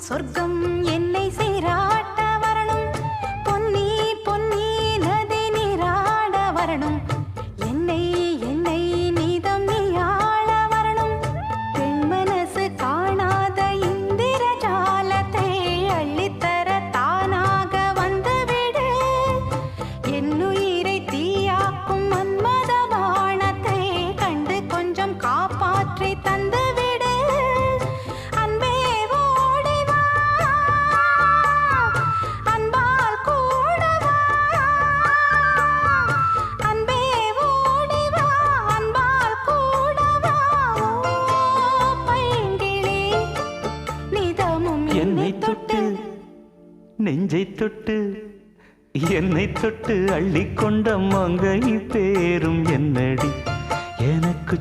சொர்க்கம் என்னை சீராட்ட வரணும், பொன்னி பொன்னி நதி நீராட வரணும், என்னை என்னை நீதம் நீயாள வரணும். பெண் மனசு காணாத இந்திர ஜாலத்தை அள்ளித்தர தானாக வந்துவிடு. என்னுயிரை தீயாக்கும் மன்மத வானத்தை கண்டு கொஞ்சம் காப்பாற்றி தந்துவிடு. அன்பே ஓடி வா, அன்பால் கூட வா. அன்பே ஓடி வா, அன்பால் கூட வா. ஓ பைங்கிளி, நிதமும் என்னை தொட்டு நெஞ்சை தொட்டு என்னை தொட்டு அள்ளிக்கொண்ட மங்கை பேரும் என்னடி எனக்கு